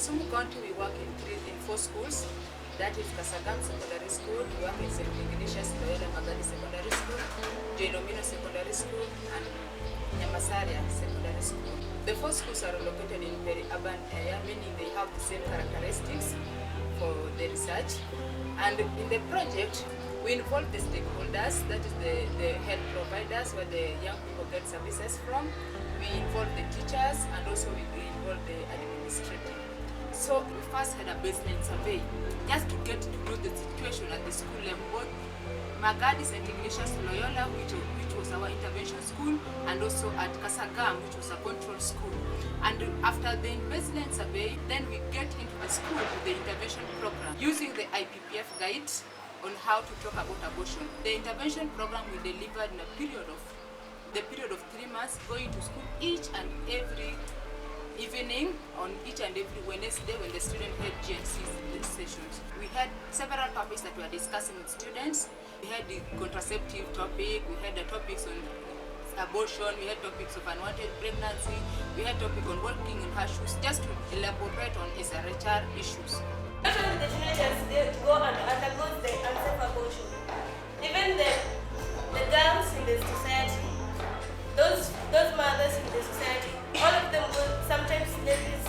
Kisumu County, we work in 4 schools. That is Kasagam Secondary School, we work in St. Ignatius Loyola Magadi Secondary School, Jelomino Secondary School, and Nyamasaria Secondary School. The 4 schools are located in very urban area, meaning they have the same characteristics for the research. And in the project, we involve the stakeholders, that is the health providers, where the young people get services from. We involve the teachers, and also we involve the administrative. So we first had a baseline survey, just to get to know the situation at the school level, both Magadi St. Ignatius Loyola, which was our intervention school, and also at Kasagam, which was a control school. And after the baseline survey, then we get into the school with the intervention program, using the IPPF guide on how to talk about abortion. The intervention program we delivered in a period of 3 months, going to school each and every evening, on each and every Wednesday when the student had GNC sessions. We had several topics that we were discussing with students. We had the contraceptive topic, we had the topics on abortion, we had topics of unwanted pregnancy, we had topic on working in her shoes, just to elaborate on SRHR issues. Not only the teenagers they go and undergo the unsafe abortion, even the girls in the society, those mothers in the society, all of them will sometimes there is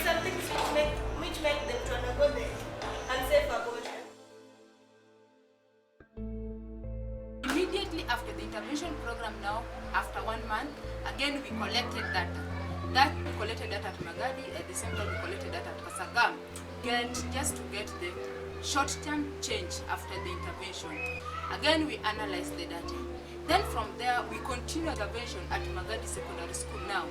something which make them to undergo the unsafe abortion. Immediately after the intervention program, now after 1 month, again we collected data. We collected data at Magadi, at the same time we collected data at Kasagam, just to get the short-term change after the intervention. Again we analyzed the data. Then from there we continue intervention at Magadi Secondary School now.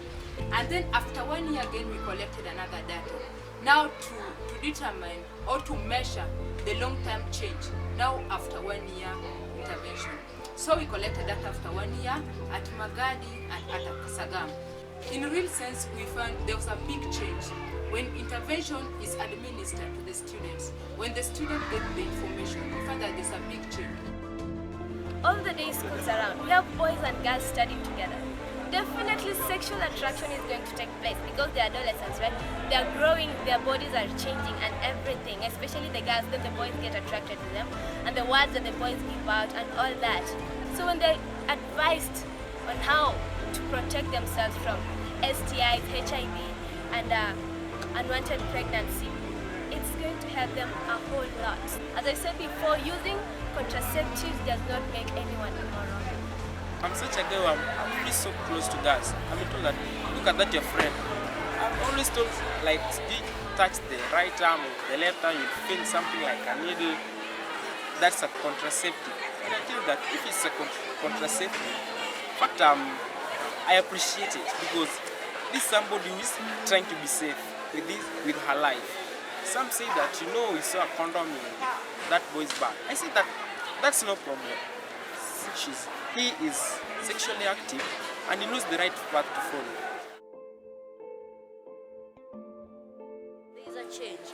And then after 1 year again we collected another data. Now to determine or to measure the long-term change, now after 1 year intervention. So we collected data after 1 year at Magadi and at Kasagam. In real sense, we found there was a big change when intervention is administered to the students. When the student gets the information, we find that there's a big change. All the day schools around, we have boys and girls studying together. Definitely sexual attraction is going to take place because they're adolescents, right? They are growing, their bodies are changing and everything, especially the girls, then the boys get attracted to them and the words that the boys give out and all that. So when they're advised on how to protect themselves from STIs, HIV and unwanted pregnancy, it's going to help them a whole lot. As I said before, using contraceptives does not make anyone immoral. I'm such a girl, I'm really so close to girls. I'm told that, look at that your friend. I'm always told, like, touch the right arm or the left arm, you feel something like a needle. That's a contraceptive. And I tell that if it's a contraceptive, in fact, I appreciate it because this somebody who is trying to be safe with her life. Some say that, we saw a condom in that boy's bag. I say that that's no problem. He is sexually active and he knows the right path to follow. There is a change.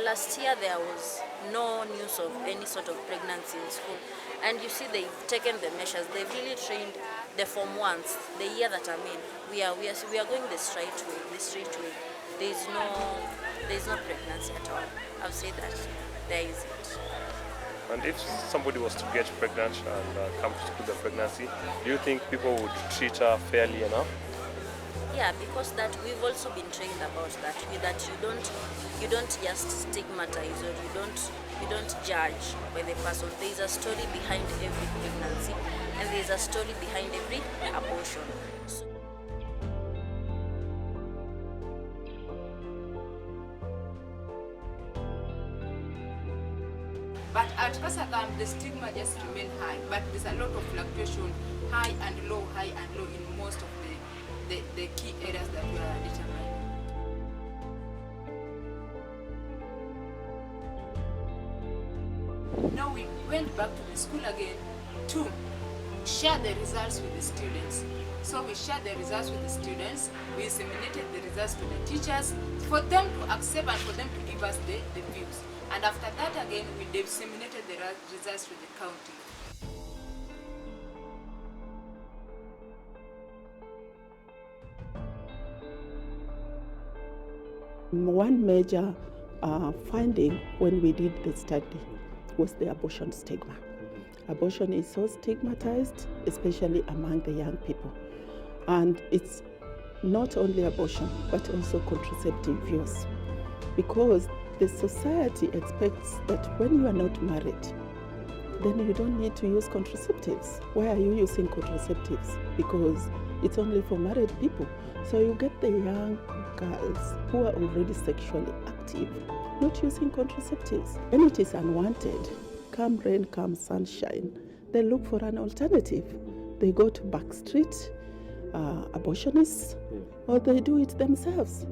Last year there was no news of any sort of pregnancy in school, and you see they've taken the measures. They've really trained the Form 1s. The year that I'm in, we are going the straight way. There is no pregnancy at all. I'll say that there isn't. And if somebody was to get pregnant and come to school with a pregnancy, do you think people would treat her fairly enough? Yeah, because that we've also been trained about that. That you don't just stigmatize or you don't judge by the person. There is a story behind every pregnancy, and there is a story behind every abortion. But at Kasagam, the stigma just remains high, but there's a lot of fluctuation, high and low in most of the key areas that we are determining. Now we went back to the school again to share the results with the students. So we shared the results with the students, we disseminated the results to the teachers, for them to accept and for them to give us the views. And after that again, we disseminated the results to the county. One major finding when we did the study was the abortion stigma. Abortion is so stigmatized, especially among the young people. And it's not only abortion, but also contraceptive use. Because the society expects that when you are not married, then you don't need to use contraceptives. Why are you using contraceptives? Because it's only for married people. So you get the young girls who are already sexually active not using contraceptives. When it is unwanted, come rain, come sunshine, they look for an alternative. They go to backstreet abortionists, or they do it themselves.